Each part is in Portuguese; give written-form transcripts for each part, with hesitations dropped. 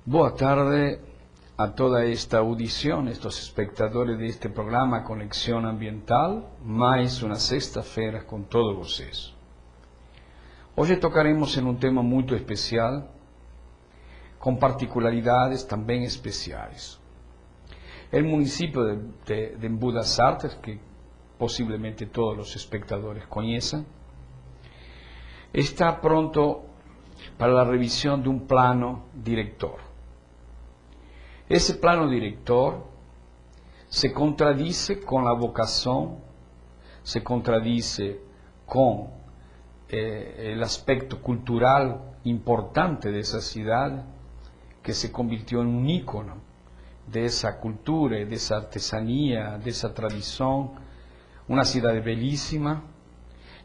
Boa tarde a toda esta audição, estes espectadores deste programa Conexão Ambiental, mais uma sexta-feira com todos vocês. Hoje tocaremos em um tema muito especial, com particularidades também especiais. O município de Embu das Artes, que possivelmente todos os espectadores conheçam, está pronto para a revisão de um plano diretor. Esse plano diretor se contradice com a vocação, se contradice com o aspecto cultural importante dessa cidade, que se convirtió em um ícono dessa cultura, dessa artesania, dessa tradição, uma cidade belíssima,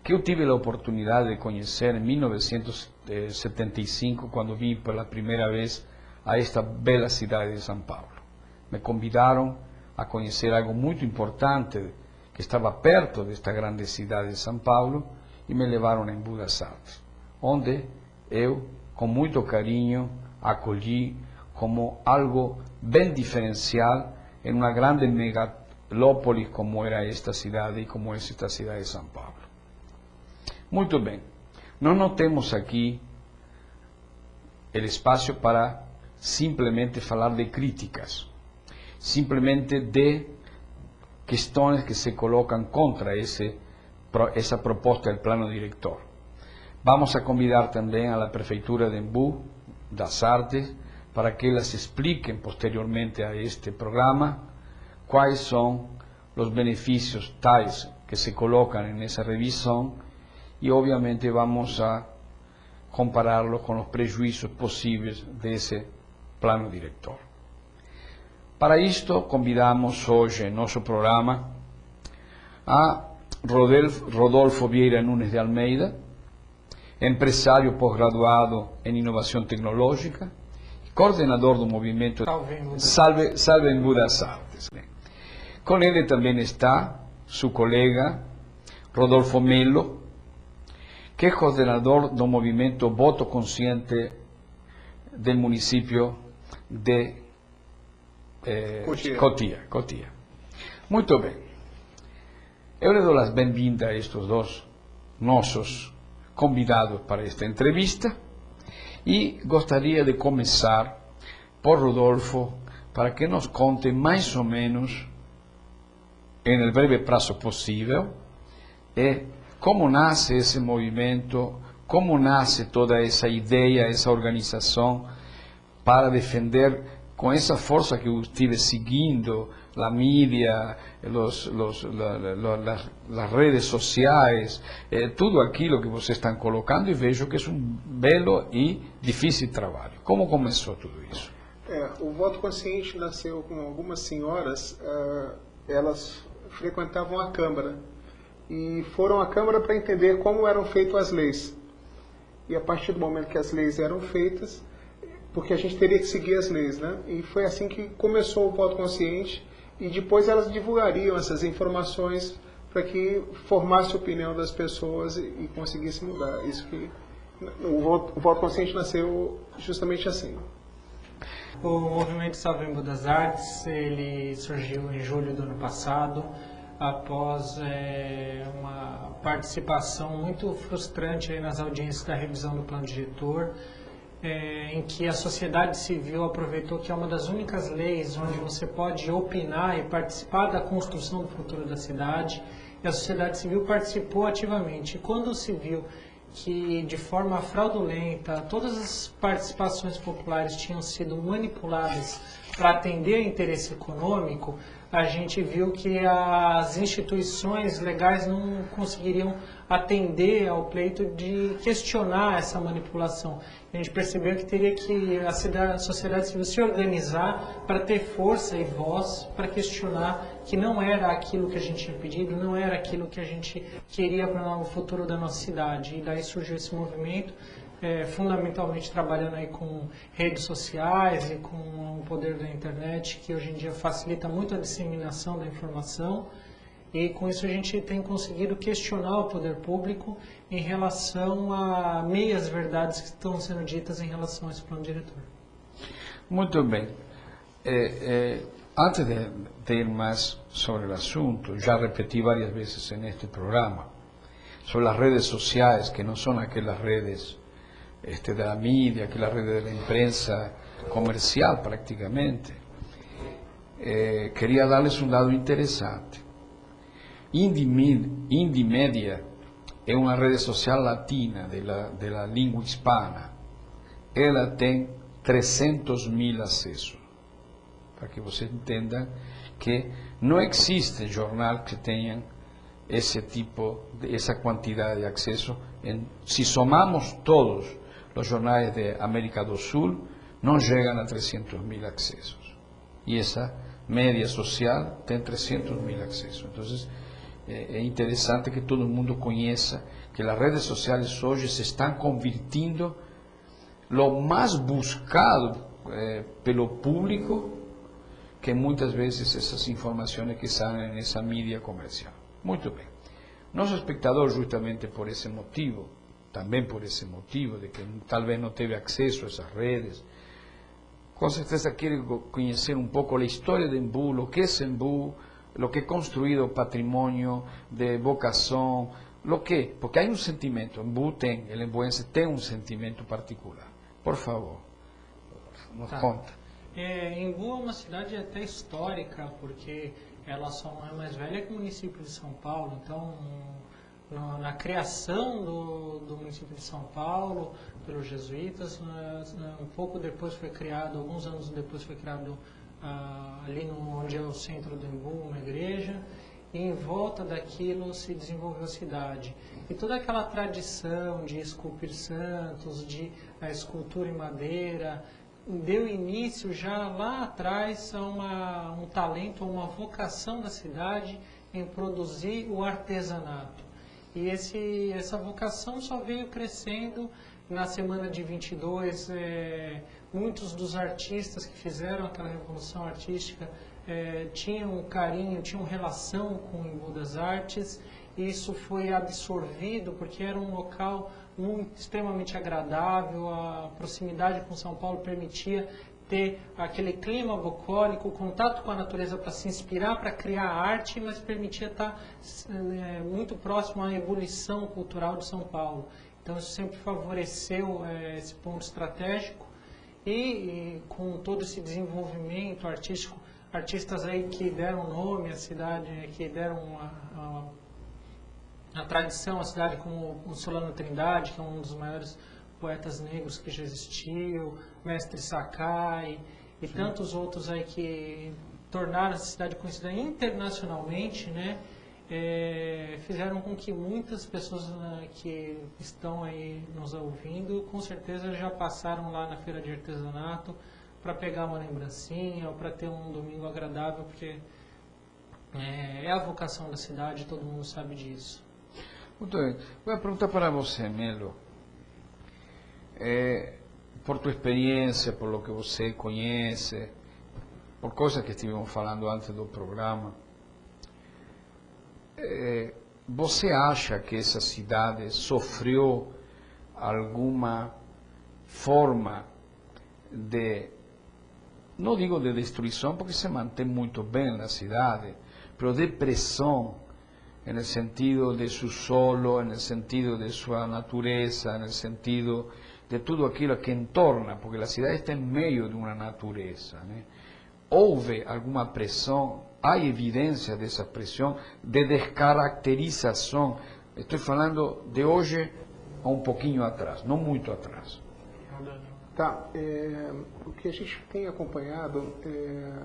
que eu tive a oportunidade de conhecer em 1975, quando vim pela primeira vez a esta bela cidade de São Paulo. Me convidaram a conhecer algo muito importante que estava perto desta grande cidade de São Paulo e me levaram a Embu das Artes, onde eu, com muito carinho, acolhi como algo bem diferencial em uma grande megalópole como era esta cidade e como é esta cidade de São Paulo. Muito bem, não temos aqui o espaço para simplesmente falar de críticas, simplesmente de questões que se colocam contra essa proposta do plano diretor. Vamos a convidar também a Prefeitura de Embu das Artes para que elas expliquem posteriormente a este programa quais são os benefícios tais que se colocam nessa revisão e obviamente vamos a compará-lo com os prejuízos possíveis desse plano diretor. Para isto, convidamos hoje em nosso programa a Rodolfo Vieira Nunes de Almeida, empresário pós-graduado em inovação tecnológica, coordenador do movimento Salve Embu das Artes. Com ele também está seu colega Rodolfo Melo, que é coordenador do movimento Voto Consciente do município de Cotia. Muito bem. Eu lhe dou as bem-vindas a estes dois nossos convidados para esta entrevista e gostaria de começar por Rodolfo para que nos conte mais ou menos, em el breve prazo possível, como nasce esse movimento, como nasce toda essa ideia, essa organização para defender com essa força que eu estive seguindo a mídia, as redes sociais, tudo aquilo que vocês estão colocando e vejo que é um belo e difícil trabalho. Como começou tudo isso? O Voto Consciente nasceu com algumas senhoras, elas frequentavam a Câmara e foram à Câmara para entender como eram feitas as leis. E a partir do momento que as leis eram feitas, porque a gente teria que seguir as leis, né? E foi assim que começou o Voto Consciente, e depois elas divulgariam essas informações para que formasse a opinião das pessoas e conseguisse mudar. Isso que o Voto Consciente nasceu justamente assim. O movimento Salve Embu das Artes, ele surgiu em julho do ano passado, após uma participação muito frustrante aí nas audiências da revisão do plano diretor, em que a sociedade civil aproveitou que é uma das únicas leis onde você pode opinar e participar da construção do futuro da cidade, e a sociedade civil participou ativamente. E quando se viu que de forma fraudulenta todas as participações populares tinham sido manipuladas para atender interesse econômico, a gente viu que as instituições legais não conseguiriam atender ao pleito de questionar essa manipulação. A gente percebeu que teria que a sociedade civil se organizar para ter força e voz para questionar que não era aquilo que a gente tinha pedido, não era aquilo que a gente queria para o futuro da nossa cidade. E daí surgiu esse movimento. fundamentalmente trabalhando aí com redes sociais e com o poder da internet, que hoje em dia facilita muito a disseminação da informação. E com isso a gente tem conseguido questionar o poder público em relação a meias verdades que estão sendo ditas em relação a esse plano diretor. Muito bem. Antes de ir más sobre el asunto, ya repetí varias veces en este programa sobre las redes sociales, que no son aquellas redes de la media, aquellas redes de la imprensa comercial prácticamente. Quería darles un dato interesante. Indymedia é uma rede social latina de la língua hispana. Ela tem 300.000 acessos. Para que vocês entendam que não existe jornal que tenha essa quantidade de acessos. Se somamos todos os jornais de América do Sul, não chegam a 300.000 acessos. E essa média social tem 300.000 acessos. Então, é interessante que todo mundo conheça que as redes sociais hoje se estão convirtiendo lo mais buscado pelo público, que muitas vezes essas informações que saem nessa mídia comercial. Muito bem. Nosso espectador, justamente por esse motivo, também por esse motivo de que talvez não teve acesso a essas redes, com certeza quer conhecer um pouco a história de Embu, o que é Embu, lo que é construído o patrimônio de vocação, porque há um sentimento, el embuense tem um sentimento particular. Por favor, nos conta. Embu é uma cidade até histórica, porque ela só é mais velha que o município de São Paulo. Então, na criação do município de São Paulo, pelos jesuítas, um pouco depois foi criado, alguns anos depois foi criado ali onde é o centro do Embu, uma igreja, e em volta daquilo se desenvolveu a cidade. E toda aquela tradição de esculpir santos, de escultura em madeira, deu início já lá atrás a um talento, a uma vocação da cidade em produzir o artesanato. E essa vocação só veio crescendo. Na semana de 22, muitos dos artistas que fizeram aquela revolução artística tinham carinho, tinham relação com o Embu das Artes, e isso foi absorvido porque era um local extremamente agradável, a proximidade com São Paulo permitia ter aquele clima bucólico, o contato com a natureza para se inspirar, para criar arte, mas permitia estar muito próximo à ebulição cultural de São Paulo. Então isso sempre favoreceu esse ponto estratégico e com todo esse desenvolvimento artístico, artistas aí que deram nome à cidade, que deram a tradição à cidade, como o Solano Trindade, que é um dos maiores poetas negros que já existiu, Mestre Sakai e tantos outros aí que tornaram essa cidade conhecida internacionalmente, né? Fizeram com que muitas pessoas que estão aí nos ouvindo, com certeza já passaram lá na feira de artesanato para pegar uma lembrancinha ou para ter um domingo agradável, porque é a vocação da cidade, todo mundo sabe disso. Muito bem. Vou perguntar para você, Melo, por tua experiência, por lo que você conhece, por coisas que estivemos falando antes do programa, você acha que essa cidade sofreu alguma forma de, não digo de destruição, porque se mantém muito bem na cidade, mas de pressão, no sentido de seu solo, no sentido de sua natureza, no sentido de tudo aquilo que entorna, porque a cidade está em meio de uma natureza, né? Houve alguma pressão? Há evidência dessa pressão, de descaracterização? Estou falando de hoje a um pouquinho atrás, não muito atrás. Tá, o que a gente tem acompanhado é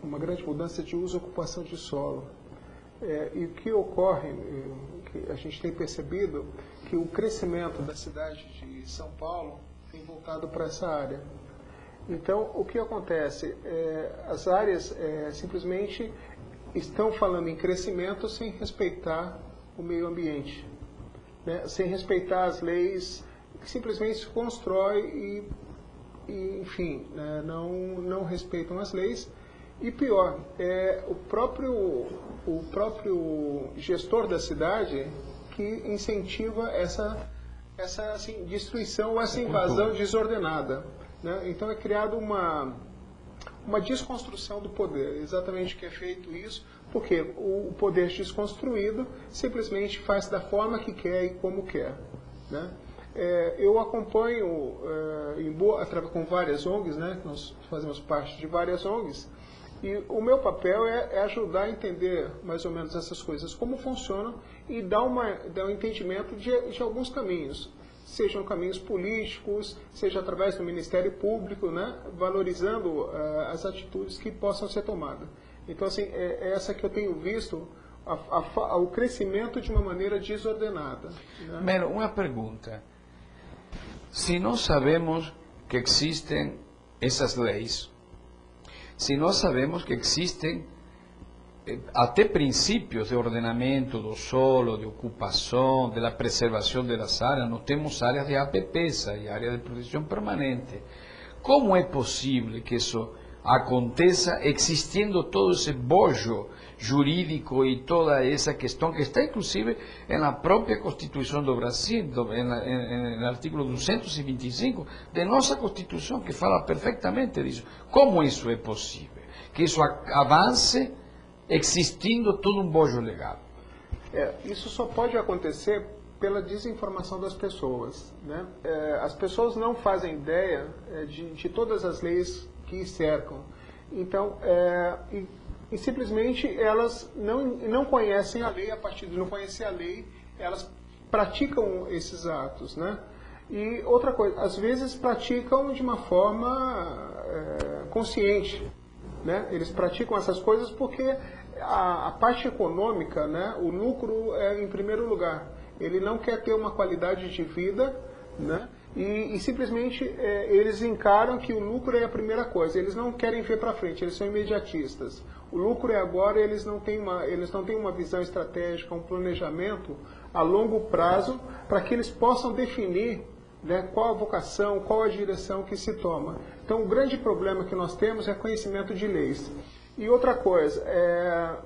uma grande mudança de uso e ocupação de solo. E o que ocorre, que a gente tem percebido, que o crescimento da cidade de São Paulo tem voltado para essa área. Então, o que acontece? As áreas simplesmente estão falando em crescimento sem respeitar o meio ambiente, né? Sem respeitar as leis que simplesmente se constrói e enfim, né, não respeitam as leis. E pior, o próprio gestor da cidade que incentiva essa assim, destruição, essa invasão desordenada, né? Então é criado uma desconstrução do poder, exatamente que é feito isso, porque o poder desconstruído simplesmente faz da forma que quer e como quer, né? Eu acompanho com várias ONGs, né? Nós fazemos parte de várias ONGs, e o meu papel é ajudar a entender mais ou menos essas coisas, como funcionam, e dar um entendimento de alguns caminhos, sejam caminhos políticos, seja através do Ministério Público, né, valorizando as atitudes que possam ser tomadas. Então, assim, é essa que eu tenho visto, o crescimento de uma maneira desordenada, né? Melo, uma pergunta. Se nós sabemos que existem essas leis, se nós sabemos que existem até princípios de ordenamento do solo, de ocupação, de preservação das áreas, nós temos áreas de APPs, áreas de proteção permanente. Como é possível que isso aconteça existindo todo esse bojo jurídico e toda essa questão que está inclusive na própria Constituição do Brasil, no artigo 225 de nossa Constituição, que fala perfeitamente disso? Como isso é possível? Que isso avance existindo todo um bojo legal? Isso só pode acontecer pela desinformação das pessoas, né? As pessoas não fazem ideia de todas as leis que cercam. Então, e simplesmente elas não conhecem a lei. A partir de não conhecer a lei, elas praticam esses atos, né? E outra coisa, às vezes praticam de uma forma consciente, né? Eles praticam essas coisas porque a parte econômica, né? O lucro é em primeiro lugar. Ele não quer ter uma qualidade de vida, né? E simplesmente eles encaram que o lucro é a primeira coisa. Eles não querem ver para frente, eles são imediatistas. O lucro é agora, eles não têm uma visão estratégica, um planejamento a longo prazo para que eles possam definir, né, qual a vocação, qual a direção que se toma. Então o grande problema que nós temos é conhecimento de leis. E outra coisa,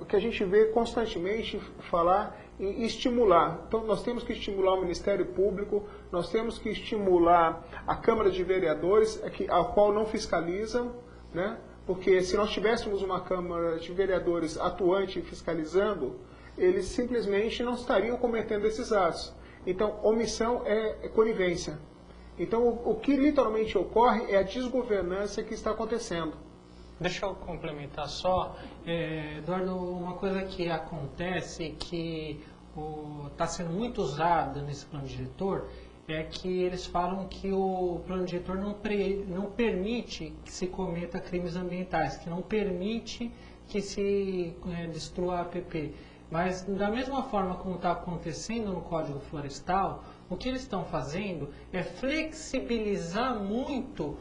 o que a gente vê constantemente falar em estimular. Então nós temos que estimular o Ministério Público, nós temos que estimular a Câmara de Vereadores, a qual não fiscalizam, né? Porque se nós tivéssemos uma Câmara de Vereadores atuante e fiscalizando, eles simplesmente não estariam cometendo esses atos. Então, omissão é conivência. Então, o que literalmente ocorre é a desgovernança que está acontecendo. Deixa eu complementar só, Eduardo, uma coisa que acontece que está sendo muito usada nesse plano diretor é que eles falam que o plano diretor não permite que se cometa crimes ambientais, que não permite que se destrua a APP. Mas da mesma forma como está acontecendo no Código Florestal, o que eles estão fazendo é flexibilizar muito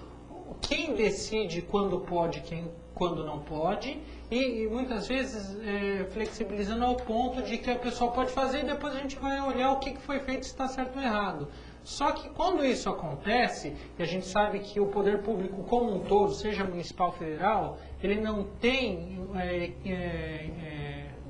quem decide quando pode, quando não pode, e muitas vezes flexibilizando ao ponto de que a pessoa pode fazer e depois a gente vai olhar o que foi feito, se está certo ou errado. Só que quando isso acontece, e a gente sabe que o poder público como um todo, seja municipal ou federal, ele não tem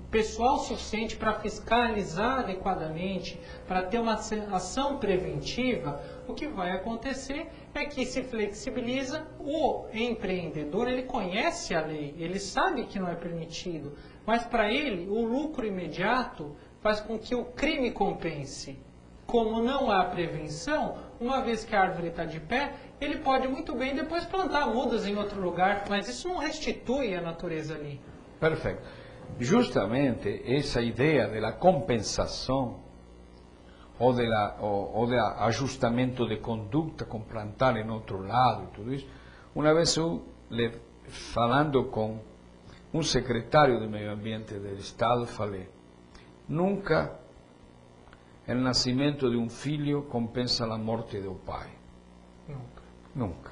pessoal suficiente para fiscalizar adequadamente, para ter uma ação preventiva, o que vai acontecer é que se flexibiliza, o empreendedor, ele conhece a lei, ele sabe que não é permitido, mas para ele o lucro imediato faz com que o crime compense. Como não há prevenção, uma vez que a árvore está de pé, ele pode muito bem depois plantar mudas em outro lugar, mas isso não restitui a natureza ali. Perfeito. Justamente essa ideia da compensação ou de ajustamento de conduta com plantar em outro lado e tudo isso, uma vez eu, falando com um secretário de Meio Ambiente do Estado, falei, nunca o nascimento de um filho compensa a morte do pai. Nunca. Nunca.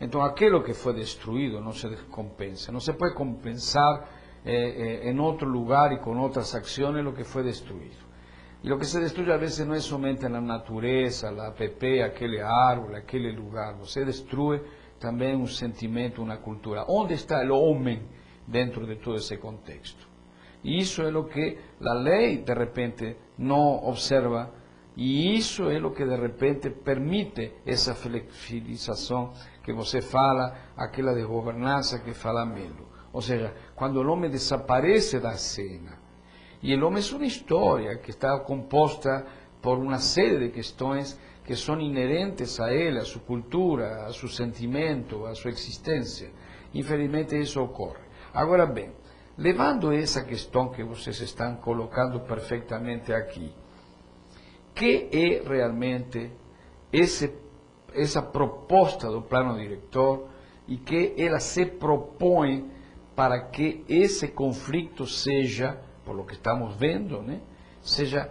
Então aquilo que foi destruído não se compensa, não se pode compensar em outro lugar e com outras ações o que foi destruído. E o que se destrói às vezes não é somente a natureza, a APP, aquele árvore, aquele lugar. Você destrói também um sentimento, uma cultura. Onde está o homem dentro de todo esse contexto? E isso é o que a lei, de repente, não observa. E isso é o que, de repente, permite essa flexibilização que você fala, aquela de governança que fala Melo. Ou seja, quando o homem desaparece da cena, e o homem é uma história que está composta por uma série de questões que são inerentes a ele, a sua cultura, a seu sentimento, a sua existência. Infelizmente isso ocorre. Agora bem, levando essa questão que vocês estão colocando perfeitamente aqui, que é realmente essa proposta do plano diretor e que ela se propõe para que esse conflito seja, por lo que estamos vendo, né, seja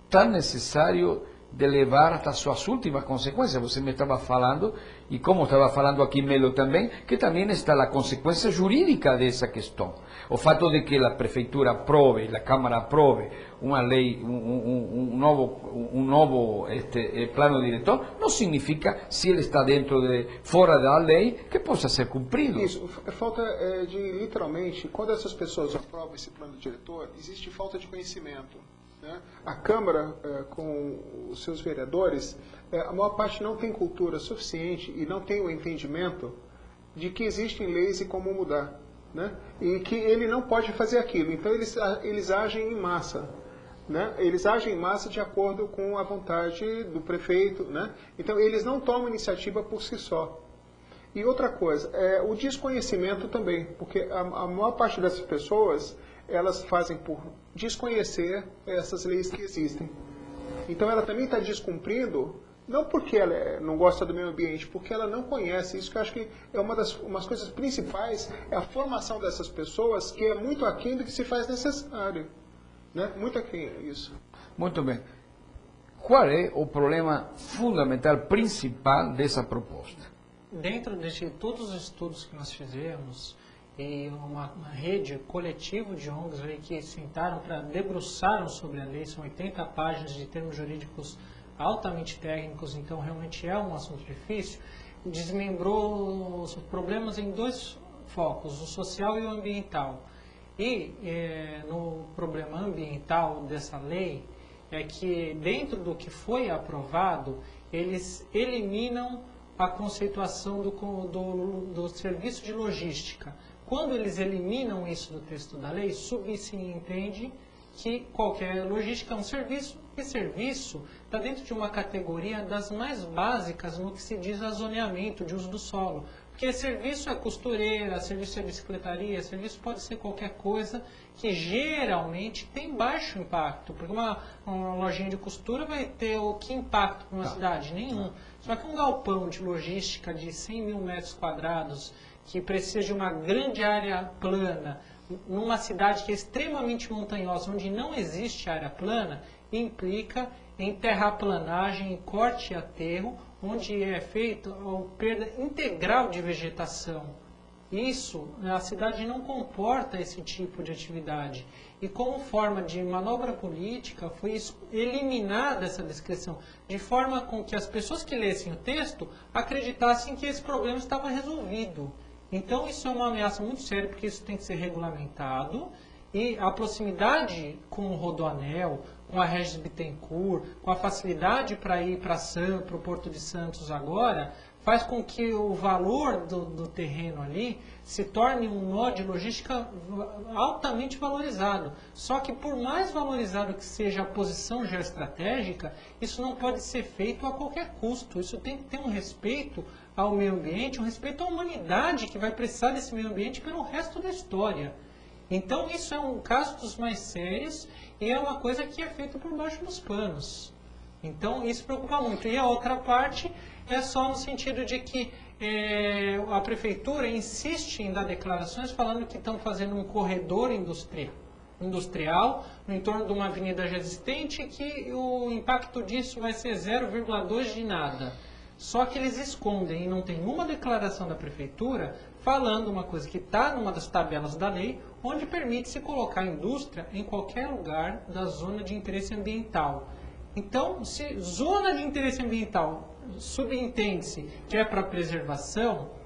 tão necessário de levar até suas últimas consequências. Você me estava falando, e como estava falando aqui Melo também, que também está a consequência jurídica dessa questão. O fato de que a prefeitura aprove, a Câmara aprove uma lei, um novo plano diretor, não significa, se ele está fora da lei, que possa ser cumprido. Isso, falta de, literalmente, quando essas pessoas aprovam esse plano diretor, existe falta de conhecimento. Né? A Câmara, com os seus vereadores, a maior parte não tem cultura suficiente e não tem o entendimento de que existem leis e como mudar. Né? E que ele não pode fazer aquilo. Então eles agem em massa. Né? Eles agem em massa de acordo com a vontade do prefeito. Né? Então eles não tomam iniciativa por si só. E outra coisa, o desconhecimento também, porque a maior parte dessas pessoas, elas fazem por desconhecer essas leis que existem. Então ela também está descumprindo, não porque ela não gosta do meio ambiente, porque ela não conhece. Isso que eu acho que é umas coisas principais, é a formação dessas pessoas, que é muito aquém do que se faz necessário. Né? Muito aquém isso. Muito bem. Qual é o problema fundamental, principal dessa proposta? Dentro de todos os estudos que nós fizemos, e uma rede coletiva de ONGs aí que sentaram para debruçaram sobre a lei, são 80 páginas de termos jurídicos altamente técnicos, então realmente é um assunto difícil, desmembrou os problemas em dois focos, o social e o ambiental. E no problema ambiental dessa lei, é que dentro do que foi aprovado, eles eliminam a conceituação do serviço de logística. Quando eles eliminam isso do texto da lei, se entende que qualquer logística é um serviço, e serviço está dentro de uma categoria das mais básicas no que se diz a zoneamento de uso do solo. Porque serviço é costureira, serviço é bicicletaria, serviço pode ser qualquer coisa que geralmente tem baixo impacto. Porque uma lojinha de costura vai ter que impacto para uma cidade? Nenhum. Só que um galpão de logística de 100 mil metros quadrados, que precisa de uma grande área plana, numa cidade que é extremamente montanhosa, onde não existe área plana, implica em terraplanagem, em corte e aterro, onde é feita a perda integral de vegetação. Isso, a cidade não comporta esse tipo de atividade. E como forma de manobra política, foi eliminada essa descrição, de forma com que as pessoas que lessem o texto acreditassem que esse problema estava resolvido. Então isso é uma ameaça muito séria, porque isso tem que ser regulamentado, e a proximidade com o Rodoanel, com a Regis Bittencourt, com a facilidade para ir para o Porto de Santos agora, faz com que o valor do terreno ali se torne um nó de logística altamente valorizado. Só que por mais valorizado que seja a posição geoestratégica, isso não pode ser feito a qualquer custo. Isso tem que ter um respeito ao meio ambiente, um respeito à humanidade que vai precisar desse meio ambiente pelo resto da história. Então isso é um caso dos mais sérios e é uma coisa que é feita por baixo dos panos. Então isso preocupa muito. E a outra parte é só no sentido de que a prefeitura insiste em dar declarações falando que estão fazendo um corredor industrial no entorno de uma avenida já existente, que o impacto disso vai ser 0,2 de nada. Só que eles escondem e não tem uma declaração da prefeitura falando uma coisa que está numa das tabelas da lei, onde permite-se colocar indústria em qualquer lugar da zona de interesse ambiental. Então, se zona de interesse ambiental subentende-se que é para preservação,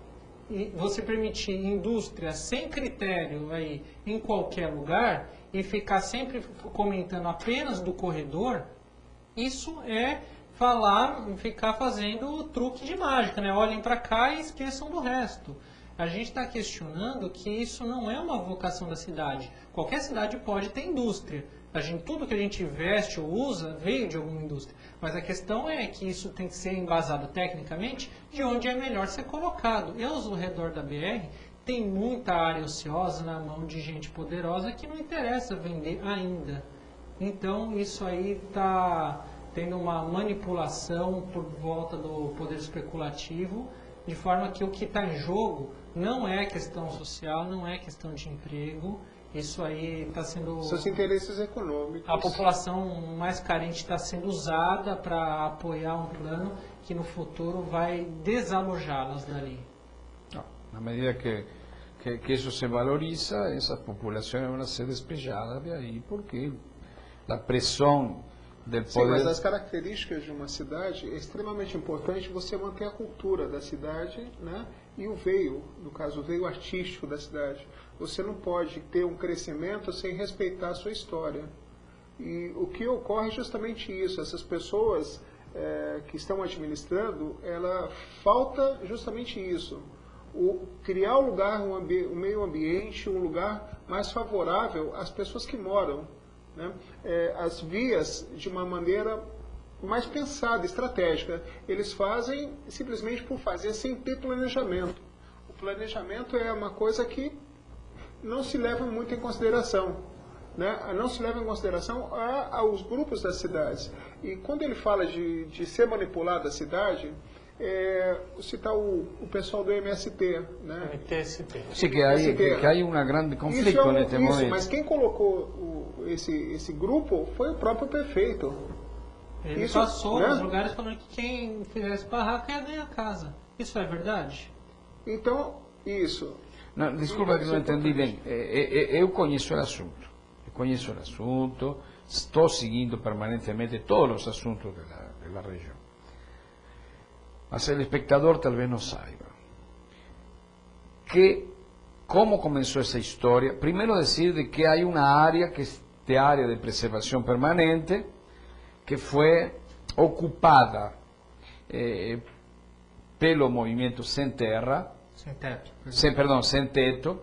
e você permitir indústria sem critério aí em qualquer lugar e ficar sempre comentando apenas do corredor, isso é ficar fazendo truque de mágica, né? Olhem para cá e esqueçam do resto. A gente está questionando que isso não é uma vocação da cidade. Qualquer cidade pode ter indústria. Tudo que a gente veste ou usa veio de alguma indústria. Mas a questão é que isso tem que ser embasado tecnicamente de onde é melhor ser colocado. E ao redor da BR tem muita área ociosa na mão de gente poderosa que não interessa vender ainda. Então isso aí está tendo uma manipulação por volta do poder especulativo, de forma que o que está em jogo não é questão social, não é questão de emprego. Isso aí está sendo... Seus interesses econômicos. A população mais carente está sendo usada para apoiar um plano que no futuro vai desalojá-las dali. Na medida que isso se valoriza, essas populações vão ser despejadas de aí, porque a pressão do poder... Sim, mas as características de uma cidade é extremamente importante você manter a cultura da cidade, né? E o veio, no caso, o veio artístico da cidade. Você não pode ter um crescimento sem respeitar a sua história. E o que ocorre é justamente isso. Essas pessoas que estão administrando, falta justamente isso. Criar um lugar, um meio ambiente, um lugar mais favorável às pessoas que moram, né? As vias de uma maneira mais pensada, estratégica. Eles fazem simplesmente por fazer sem ter planejamento. O planejamento é uma coisa que não se leva muito em consideração, né? Não se leva em consideração aos grupos das cidades. E quando ele fala de ser manipulada a cidade, citar o pessoal do MST, né? MTST. Sim, que há um grande conflito neste momento. Mas quem colocou esse grupo foi o próprio prefeito. Ele passou nos lugares falando que quem fizesse barraca ia ganhar casa. Isso é verdade? Então, isso. Não, desculpa que não entendi bem. Eu conheço o assunto. Estou seguindo permanentemente todos os assuntos da região. Mas o espectador talvez não saiba que como começou essa história. Primeiro dizer de que há uma área que é a área de preservação permanente que foi ocupada pelo movimento Sem Terra, Sem Teto,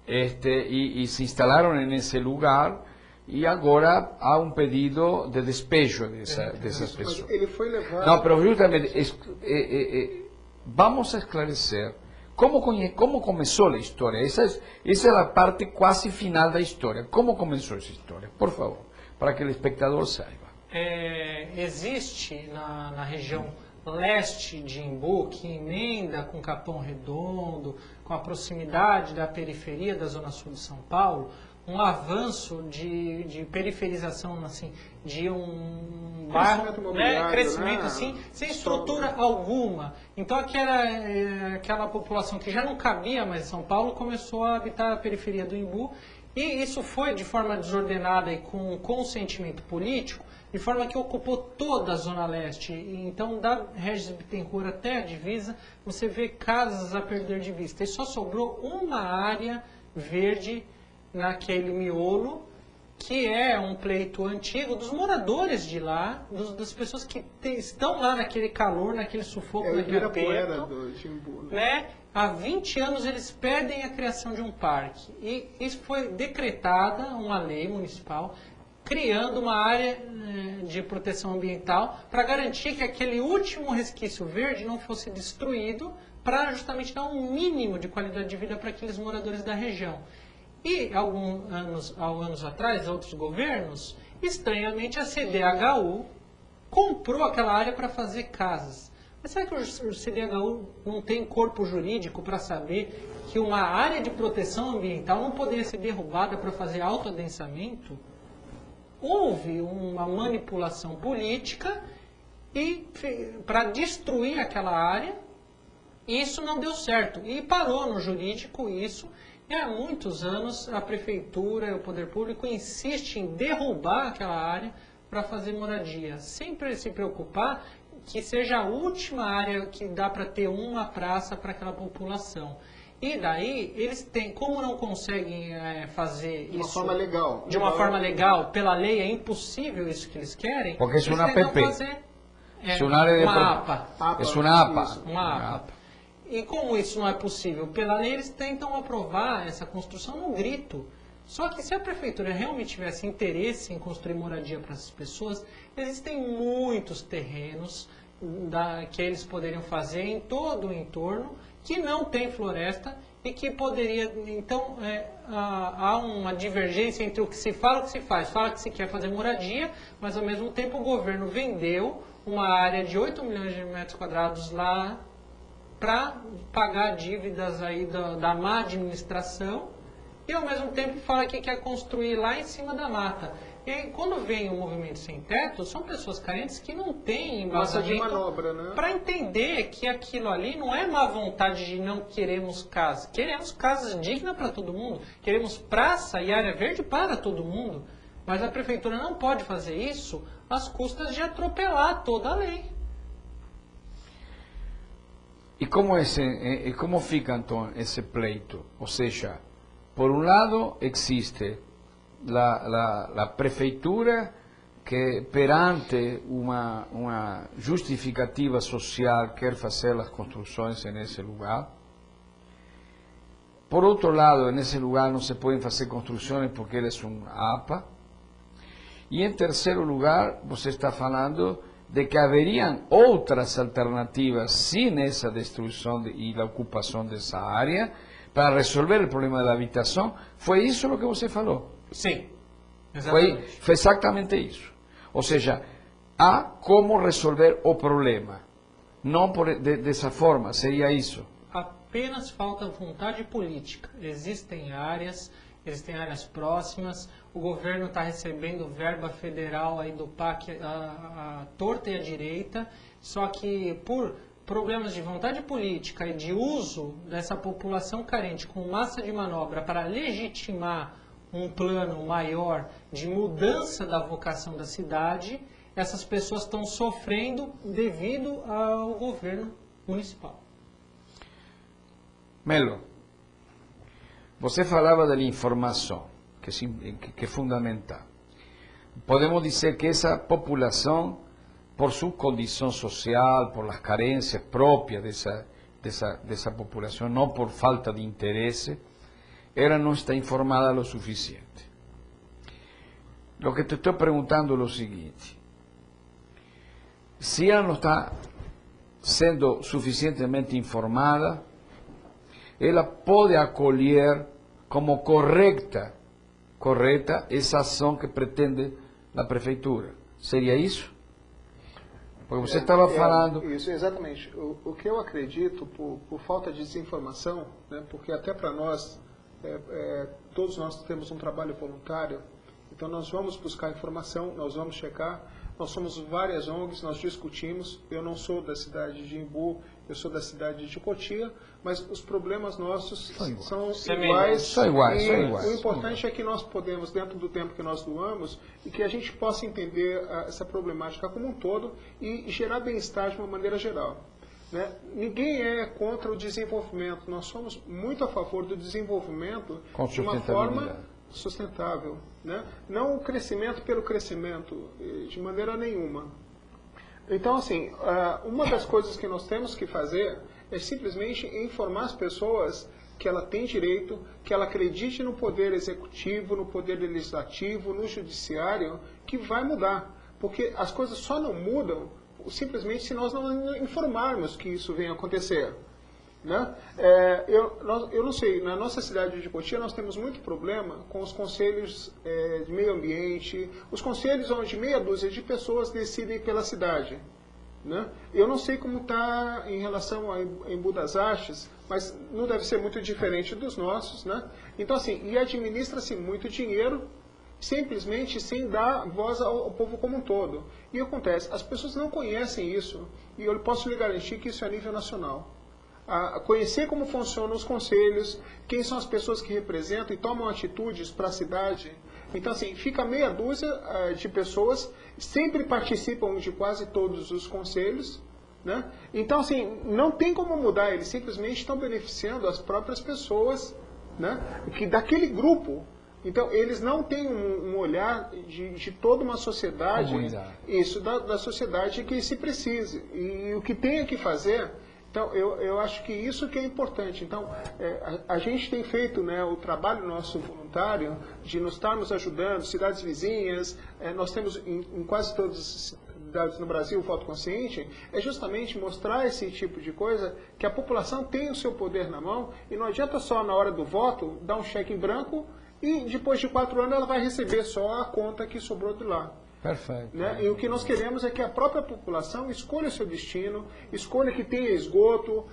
e se instalaram nesse lugar, e agora há um pedido de despejo dessas pessoas. Mas ele foi levado... Não, mas justamente, vamos esclarecer como começou a história. Essa é a parte quase final da história. Como começou essa história? Por favor, para que o espectador saiba. Existe na região leste de Embu, que emenda com Capão Redondo, com a proximidade da periferia da Zona Sul de São Paulo, um avanço de periferização, assim, de um bairro, crescimento assim, sem estrutura alguma. Então aquela população que já não cabia mais em São Paulo começou a habitar a periferia do Embu, e isso foi de forma desordenada e com consentimento político, de forma que ocupou toda a Zona Leste. Então, da Regis Bittencourt até a divisa, você vê casas a perder de vista. E só sobrou uma área verde naquele miolo, que é um pleito antigo dos moradores de lá, das pessoas que estão lá naquele calor, naquele sufoco, naquele aperto. Né? Há 20 anos eles pedem a criação de um parque. E isso foi decretada, uma lei municipal, criando uma área de proteção ambiental para garantir que aquele último resquício verde não fosse destruído, para justamente dar um mínimo de qualidade de vida para aqueles moradores da região. E anos atrás, outros governos, estranhamente a CDHU comprou aquela área para fazer casas. Mas será que o CDHU não tem corpo jurídico para saber que uma área de proteção ambiental não poderia ser derrubada para fazer autoadensamento? Houve uma manipulação política e para destruir aquela área E isso não deu certo. E parou no jurídico isso. E há muitos anos a prefeitura e o poder público insistem em derrubar aquela área para fazer moradia. Sempre se preocupar que seja a última área que dá para ter uma praça para aquela população. E daí, eles têm, como não conseguem fazer isso... De uma forma legal. De uma forma legal, pela lei, é impossível isso que eles querem. Porque é uma tentam APP. fazer É uma área de uma APA. É uma APA. Isso, uma APA. E como isso não é possível pela lei, eles tentam aprovar essa construção no grito. Só que se a prefeitura realmente tivesse interesse em construir moradia para essas pessoas, existem muitos terrenos que eles poderiam fazer em todo o entorno, que não tem floresta e que poderia... Então, há uma divergência entre o que se fala e o que se faz. Fala que se quer fazer moradia, mas ao mesmo tempo o governo vendeu uma área de 8 milhões de metros quadrados lá para pagar dívidas aí da má administração, e ao mesmo tempo fala que quer construir lá em cima da mata. E aí, quando vem o movimento sem teto, são pessoas carentes que não têm embasamento para entender que aquilo ali não é má vontade de não queremos casas. Queremos casas dignas para todo mundo, queremos praça e área verde para todo mundo, mas a prefeitura não pode fazer isso às custas de atropelar toda a lei. E como fica então esse pleito? Ou seja, por um lado existe a prefeitura que perante uma justificativa social quer fazer as construções nesse lugar. Por outro lado, nesse lugar não se podem fazer construções porque ele é um APA. E em terceiro lugar, você está falando de que haveriam outras alternativas sem essa destruição e a ocupação dessa área para resolver o problema da habitação. Foi isso o que você falou? Sim, exatamente. Foi exatamente isso. Ou seja, há como resolver o problema. Não dessa forma, seria isso. Apenas falta vontade política. Existem áreas próximas, o governo está recebendo verba federal aí do PAC a torta e a direita, só que por problemas de vontade política e de uso dessa população carente com massa de manobra para legitimar um plano maior de mudança da vocação da cidade, essas pessoas estão sofrendo devido ao governo municipal. Melo, você falava da informação, que é fundamental. Podemos dizer que essa população, por sua condição social, por as carências próprias dessa população, não por falta de interesse, ela não está informada o suficiente. O que te estou perguntando é o seguinte: se ela não está sendo suficientemente informada, ela pode acolher como correta essa ação que pretende a prefeitura. Seria isso? Porque você estava falando... Isso, exatamente. O que eu acredito, por falta de desinformação, né, porque até para nós, todos nós temos um trabalho voluntário, então nós vamos buscar informação, nós vamos checar, nós somos várias ONGs, nós discutimos, eu não sou da cidade de Imbu, eu sou da cidade de Cotia, mas os problemas nossos são iguais. O importante é que nós podemos, dentro do tempo que nós doamos, e que a gente possa entender essa problemática como um todo e gerar bem-estar de uma maneira geral. Né? Ninguém é contra o desenvolvimento, nós somos muito a favor do desenvolvimento de uma forma sustentável. Né? Não o crescimento pelo crescimento, de maneira nenhuma. Então, assim, uma das coisas que nós temos que fazer é simplesmente informar as pessoas que ela tem direito, que ela acredite no poder executivo, no poder legislativo, no judiciário, que vai mudar. Porque as coisas só não mudam simplesmente se nós não informarmos que isso vem acontecer. Né? Eu não sei, na nossa cidade de Cotia nós temos muito problema com os conselhos de meio ambiente, os conselhos onde meia dúzia de pessoas decidem pela cidade. Né? Eu não sei como está em relação a Embu das Artes, mas não deve ser muito diferente dos nossos. Né? Então, assim, e administra-se muito dinheiro simplesmente sem dar voz ao povo como um todo. E acontece, as pessoas não conhecem isso, e eu posso lhe garantir que isso é a nível nacional. a conhecer como funcionam os conselhos, quem são as pessoas que representam e tomam atitudes para a cidade. Então, assim, fica meia dúzia de pessoas, sempre participam de quase todos os conselhos, né? Então, assim, não tem como mudar, eles simplesmente estão beneficiando as próprias pessoas, né? Que daquele grupo. Então, eles não têm um olhar de toda uma sociedade, isso, da sociedade que se precise. E o que tem que fazer, então, eu acho que isso que é importante. Então, a gente tem feito, né, o trabalho nosso voluntário de estar nos ajudando, cidades vizinhas, nós temos em quase todas as cidades no Brasil o voto consciente, é justamente mostrar esse tipo de coisa, que a população tem o seu poder na mão, e não adianta só na hora do voto dar um cheque em branco, e depois de 4 anos ela vai receber só a conta que sobrou de lá. Perfeito. Né? E o que nós queremos é que a própria população escolha o seu destino, escolha que tenha esgoto,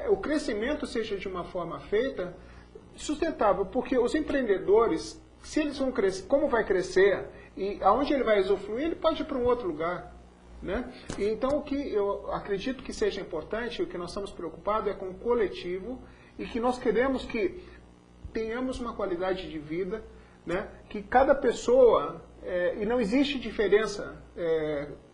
o crescimento seja de uma forma feita sustentável, porque os empreendedores, se eles vão crescer, como vai crescer e aonde ele vai usufruir, ele pode ir para um outro lugar. Né? E então o que eu acredito que seja importante, o que nós estamos preocupados é com o coletivo e que nós queremos que tenhamos uma qualidade de vida, né? Que cada pessoa, e não existe diferença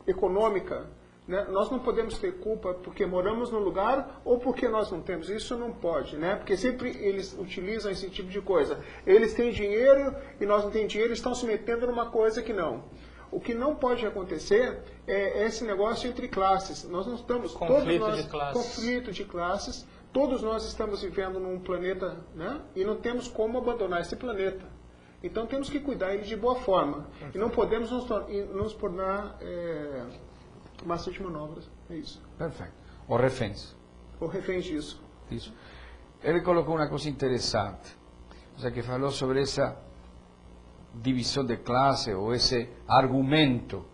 econômica, né? Nós não podemos ter culpa porque moramos no lugar ou porque nós não temos, isso não pode, né? Porque sempre eles utilizam esse tipo de coisa, eles têm dinheiro e nós não temos dinheiro, estão se metendo numa coisa que não. O que não pode acontecer é esse negócio entre classes. Nós não estamos... Conflito de classes. Todos nós estamos vivendo num planeta, né? E não temos como abandonar esse planeta. Então temos que cuidar ele de boa forma. Perfeito. E não podemos nos tornar massa de manobras. É isso. Perfeito. Ou reféns. Ou reféns disso. Isso. Ele colocou uma coisa interessante. O sea, que falou sobre essa divisão de classe ou esse argumento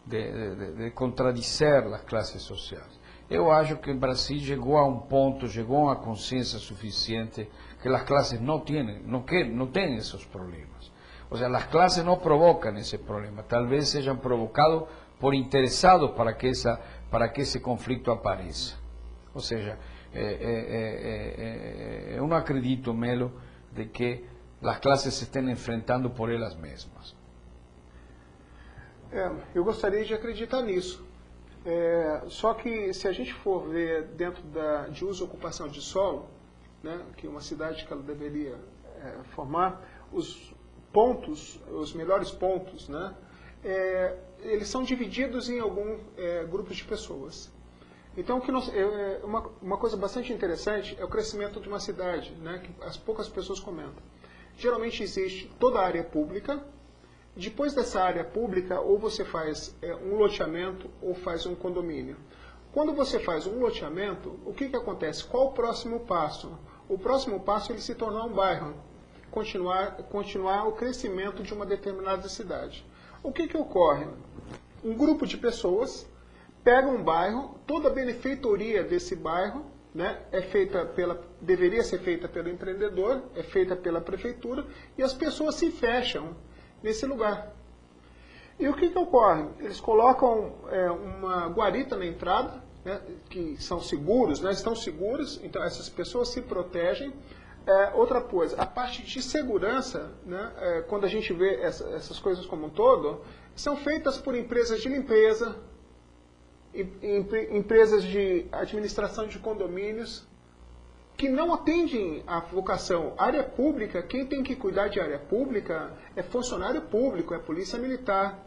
de contradizer as classes sociais. Eu acho que o Brasil chegou a um ponto, chegou a uma consciência suficiente que as classes não têm esses problemas. Ou seja, as classes não provocam esse problema. Talvez sejam provocados por interessados para que esse conflito apareça. Ou seja, eu não acredito, Melo, de que as classes se estén enfrentando por elas mesmas. Eu gostaria de acreditar nisso. Só que se a gente for ver dentro de uso e ocupação de solo, né, que uma cidade que ela deveria formar, os melhores pontos, né, eles são divididos em alguns grupos de pessoas. Então, uma coisa bastante interessante é o crescimento de uma cidade, né, que as poucas pessoas comentam. Geralmente existe toda a área pública. Depois dessa área pública, ou você faz um loteamento ou faz um condomínio. Quando você faz um loteamento, o que acontece? Qual o próximo passo? O próximo passo é ele se tornar um bairro, continuar o crescimento de uma determinada cidade. O que ocorre? Um grupo de pessoas pega um bairro, toda a benfeitoria desse bairro, né, deveria ser feita pelo empreendedor, é feita pela prefeitura, e as pessoas se fecham nesse lugar. E o que ocorre? Eles colocam uma guarita na entrada, né, que são seguros, né, estão seguros, então essas pessoas se protegem. Outra coisa, a parte de segurança, né, quando a gente vê essas coisas como um todo, são feitas por empresas de limpeza, empresas de administração de condomínios, que não atendem à vocação. Área pública, quem tem que cuidar de área pública é funcionário público, é polícia militar.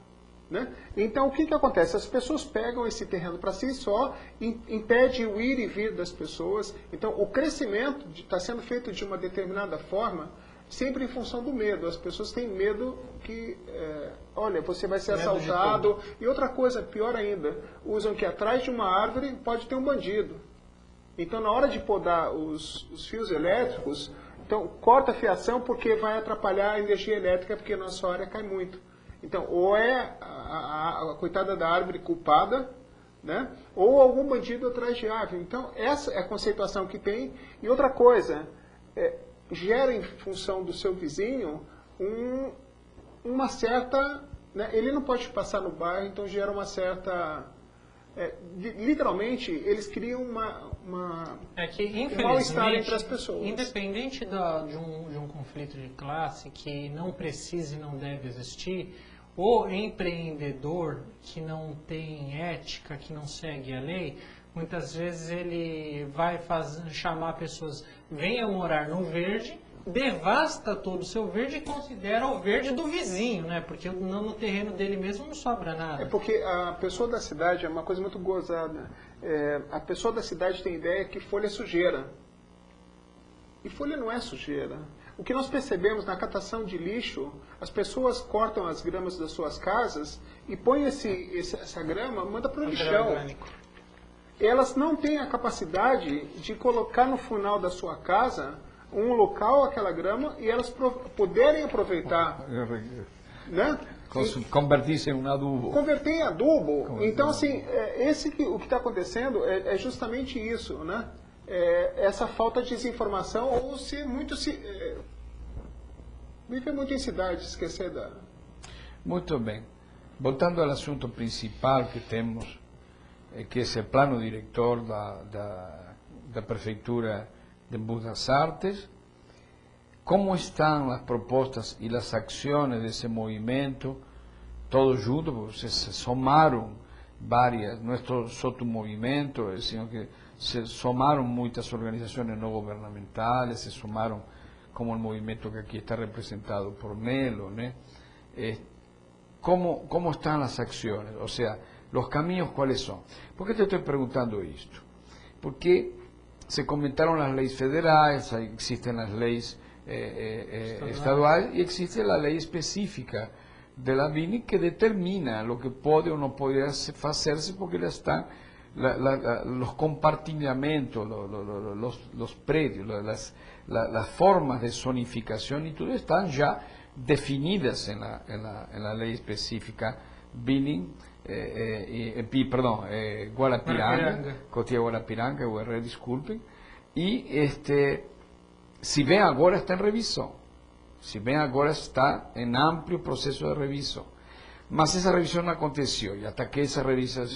Né? Então, o que acontece? As pessoas pegam esse terreno para si só, impede o ir e vir das pessoas. Então, o crescimento está sendo feito de uma determinada forma, sempre em função do medo. As pessoas têm medo que, olha, você vai ser assaltado. E outra coisa, pior ainda, usam que atrás de uma árvore pode ter um bandido. Então, na hora de podar os fios elétricos, então corta a fiação porque vai atrapalhar a energia elétrica, porque a nossa área cai muito. Então, ou é a coitada da árvore culpada, né? Ou algum bandido atrás de árvore. Então, essa é a conceituação que tem. E outra coisa, gera em função do seu vizinho uma certa... Né? Ele não pode passar no bairro, então gera uma certa... literalmente, eles criam É que, mal-estar entre as infelizmente, pessoas. independente de um conflito de classe que não precisa e não deve existir, o empreendedor que não tem ética, que não segue a lei, muitas vezes ele vai chamar pessoas, venham morar no verde, devasta todo o seu verde e considera o verde do vizinho, né? Porque no terreno dele mesmo não sobra nada. É porque a pessoa da cidade é uma coisa muito gozada. A pessoa da cidade tem ideia que folha é sujeira. E folha não é sujeira. O que nós percebemos na catação de lixo, as pessoas cortam as gramas das suas casas e põem essa grama, manda para o lixão. Orgânico. Elas não têm a capacidade de colocar no final da sua casa um local, aquela grama, e elas poderem aproveitar, né? Convertir-se em um adubo. Converter em adubo. Então, assim, o que está acontecendo é justamente isso, né? Essa falta de desinformação ou viver muito em cidade, esquecer da... Muito bem. Voltando ao assunto principal que temos, que é o plano diretor da Prefeitura de Buenos Aires, como estão as propostas e as ações desse movimento, todos juntos, porque se somaram várias, não é só tu movimento, sino que se somaram muitas organizações não governamentais, se somaram como o movimento que aqui está representado por Melo, né? ¿Cómo están las acciones? O sea, los caminos, ¿cuáles son? ¿Por qué te estoy preguntando esto? Porque se comentaron las leyes federales, existen las leyes estaduales y existe la ley específica de la BINI que determina lo que puede o no puede hacerse porque ya están los compartimientos, los predios, las formas de zonificación y todo están ya definidas en la ley específica BINI, Guarapiranga, Cotia Guarapiranga, UR, disculpen, y si ven ahora está en revisión, si ven ahora está en amplio proceso de revisión, mas esa revisión no aconteció y hasta que esa revisión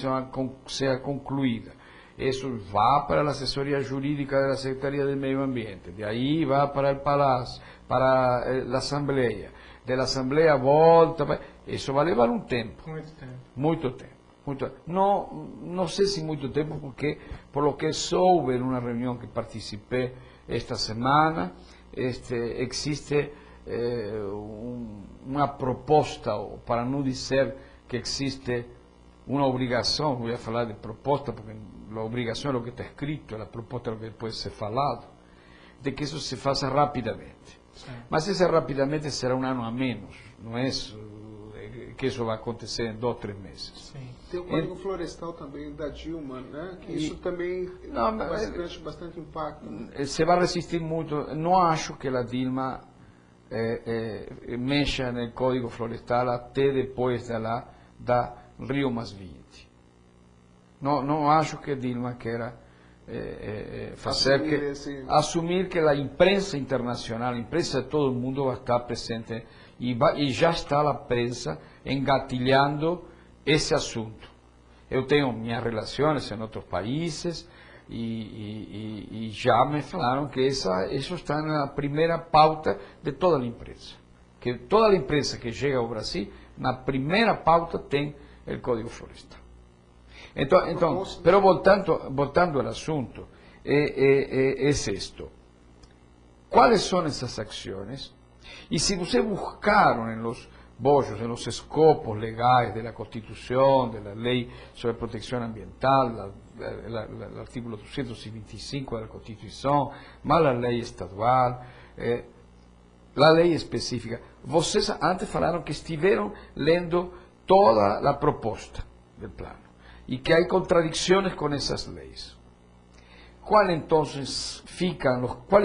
sea concluida, eso va para la asesoría jurídica de la Secretaría del Medio Ambiente, de ahí va para el Palacio, para la Asamblea, de la Asamblea volta, eso va a llevar un tiempo. Muito tempo. No sé si mucho tiempo, porque por lo que soube en una reunión que participé esta semana, existe una propuesta, o para no decir que existe una obligación, voy a hablar de propuesta porque la obligación es lo que está escrito, la propuesta es lo que puede ser falado, de que eso se faça rapidamente. Sí. Mas esse rapidamente será um ano a menos, não é que isso vai acontecer em 2, 3 meses. Sim. Tem o Código Florestal também da Dilma, né? Que isso também tem bastante impacto. Né? Se vai resistir muito. Não acho que a Dilma mexa no Código Florestal até depois da Rio + 20. Não acho que a Dilma queira assumir que a imprensa internacional, a imprensa de todo o mundo vai estar presente e já está a prensa engatilhando esse assunto. Eu tenho minhas relações em outros países e já me falaram que isso está na primeira pauta de toda a imprensa. Que toda a imprensa que chega ao Brasil, na primeira pauta tem o Código Florestal. Pero voltando al asunto, es esto. ¿Cuáles son esas acciones? Y si ustedes buscaron en los bollos, en los escopos legales de la Constitución, de la Ley sobre Protección Ambiental, el artículo 225 de la Constitución, más la ley estadual, la ley específica, ustedes antes falaron que estuvieron leyendo toda la propuesta del plano y que hay contradicciones con esas leyes. ¿Cuáles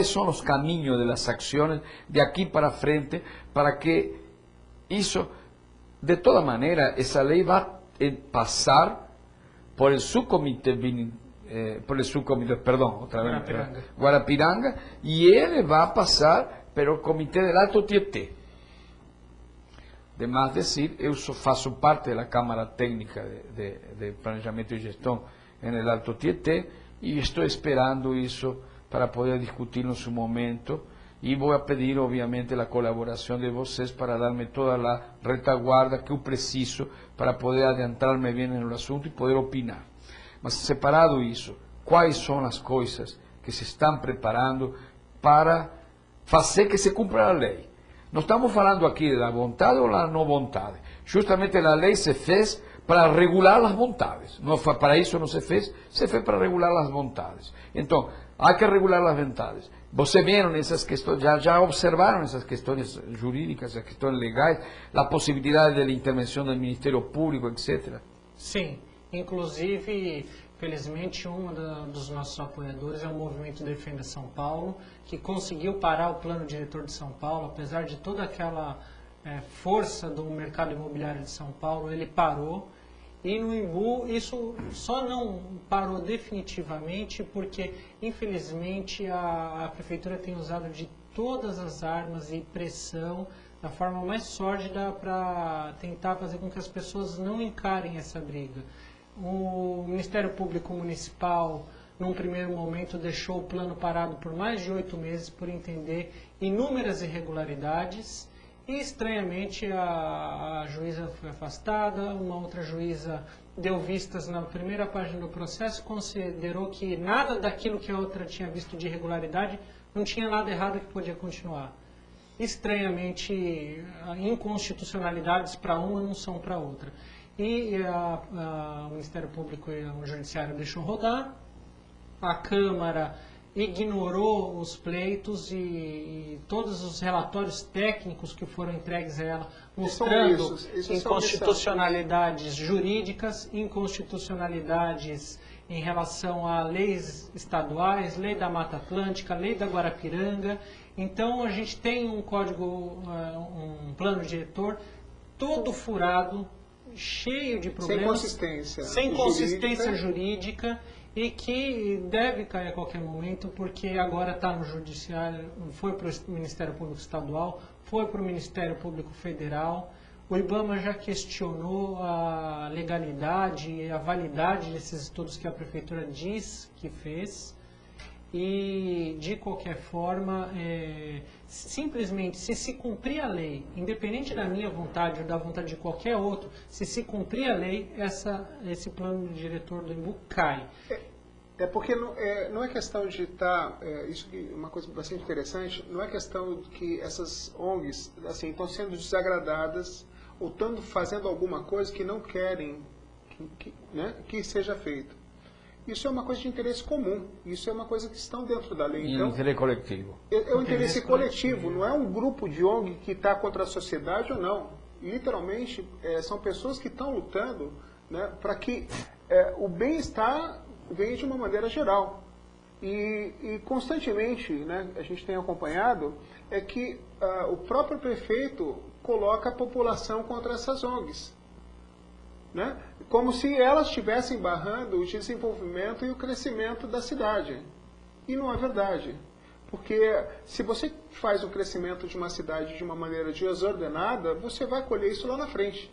son los caminos de las acciones de aquí para frente para que eso, de toda manera, esa ley va a pasar por el subcomité, Guarapiranga, y él va a pasar por el comité del Alto Tietê. De más decir, eu faço parte da Câmara Técnica de Planejamento e Gestão no Alto Tietê, e estou esperando isso para poder discutir no seu momento. E vou pedir, obviamente, a colaboração de vocês para dar-me toda a retaguarda que eu preciso para poder adentrar-me bem no assunto e poder opinar. Mas, separado isso, quais são as coisas que se estão preparando para fazer que se cumpra a lei? Não estamos falando aqui da vontade ou da não vontade. Justamente a lei se fez para regular as vontades. Não, para isso não se fez para regular as vontades. Então, há que regular as vontades. Vocês viram essas questões, já observaram essas questões jurídicas, essas questões legais, a possibilidade da intervenção do Ministério Público, etc.? Sim, inclusive, felizmente, dos nossos apoiadores é o Movimento Defenda São Paulo, que conseguiu parar o plano diretor de São Paulo, apesar de toda aquela força do mercado imobiliário de São Paulo, ele parou. E no Imbu isso só não parou definitivamente porque, infelizmente, a Prefeitura tem usado de todas as armas e pressão da forma mais sórdida para tentar fazer com que as pessoas não encarem essa briga. O Ministério Público Municipal, num primeiro momento, deixou o plano parado por mais de 8 meses por entender inúmeras irregularidades. E, estranhamente, a juíza foi afastada, uma outra juíza deu vistas na primeira página do processo, considerou que nada daquilo que a outra tinha visto de irregularidade, não tinha nada errado que podia continuar. Estranhamente, inconstitucionalidades para uma não são para outra. E o Ministério Público e o Judiciário deixou rodar, a Câmara ignorou os pleitos e todos os relatórios técnicos que foram entregues a ela, mostrando inconstitucionalidades jurídicas, inconstitucionalidades em relação a leis estaduais, lei da Mata Atlântica, lei da Guarapiranga. Então a gente tem um código, um plano diretor todo furado, cheio de problemas, sem consistência jurídica, e que deve cair a qualquer momento, porque agora está no Judiciário, foi para o Ministério Público Estadual, foi para o Ministério Público Federal. O IBAMA já questionou a legalidade e a validade desses estudos que a Prefeitura diz que fez. E, de qualquer forma, simplesmente, se cumprir a lei, independente da minha vontade ou da vontade de qualquer outro, se cumprir a lei, esse plano diretor do Imbu cai. Porque não é questão de estar, isso é uma coisa bastante interessante, não é questão que essas ONGs assim, estão sendo desagradadas ou estão fazendo alguma coisa que não querem que seja feito. Isso é uma coisa de interesse comum, isso é uma coisa que estão dentro da lei. Então, interesse coletivo. É um interesse coletivo, não é um grupo de ONG que está contra a sociedade ou não. Literalmente, são pessoas que estão lutando para que o bem-estar venha de uma maneira geral. E constantemente, a gente tem acompanhado, que o próprio prefeito coloca a população contra essas ONGs. Como se elas estivessem barrando o desenvolvimento e o crescimento da cidade. E não é verdade. Porque se você faz o crescimento de uma cidade de uma maneira desordenada, você vai colher isso lá na frente.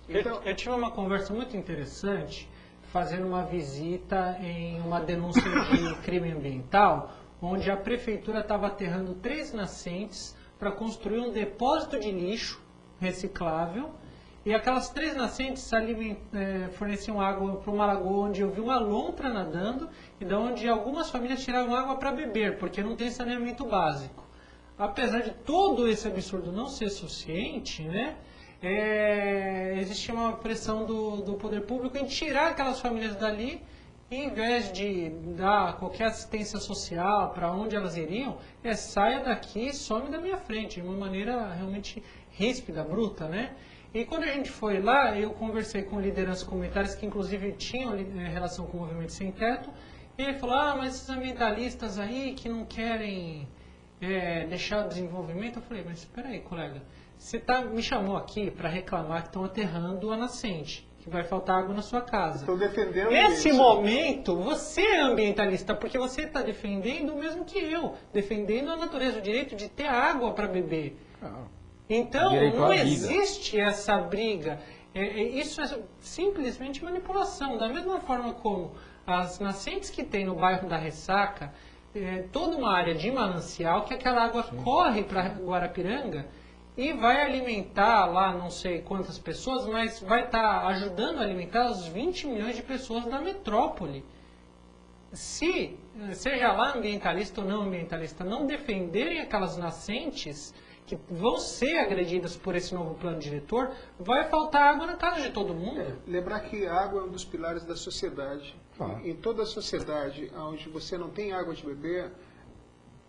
Então, eu tive uma conversa muito interessante, fazendo uma visita em uma denúncia de crime ambiental, onde a prefeitura estava aterrando 3 nascentes para construir um depósito de lixo reciclável. E aquelas 3 nascentes forneciam água para uma lagoa onde eu vi uma lontra nadando e de onde algumas famílias tiravam água para beber, porque não tem saneamento básico. Apesar de todo esse absurdo não ser suficiente, existia uma pressão do poder público em tirar aquelas famílias dali, e em vez de dar qualquer assistência social para onde elas iriam, saia daqui e some da minha frente, de uma maneira realmente ríspida, bruta, E quando a gente foi lá, eu conversei com lideranças comunitárias que inclusive tinham relação com o Movimento Sem Teto, e ele falou, mas esses ambientalistas aí que não querem deixar o desenvolvimento, eu falei, mas espera aí, colega, você me chamou aqui para reclamar que estão aterrando a nascente, que vai faltar água na sua casa. Estou defendendo Nesse isso. momento, você é ambientalista, porque você está defendendo o mesmo que eu, defendendo a natureza, o direito de ter água para beber. Então, não existe essa briga. Isso é simplesmente manipulação. Da mesma forma como as nascentes que tem no bairro da Ressaca, toda uma área de manancial, que aquela água corre para Guarapiranga e vai alimentar lá não sei quantas pessoas, mas vai estar ajudando a alimentar os 20 milhões de pessoas da metrópole. Se, seja lá ambientalista ou não ambientalista, não defenderem aquelas nascentes que vão ser agredidas por esse novo plano diretor, vai faltar água na casa de todo mundo. Lembrar que a água é um dos pilares da sociedade. Em toda a sociedade onde você não tem água de beber,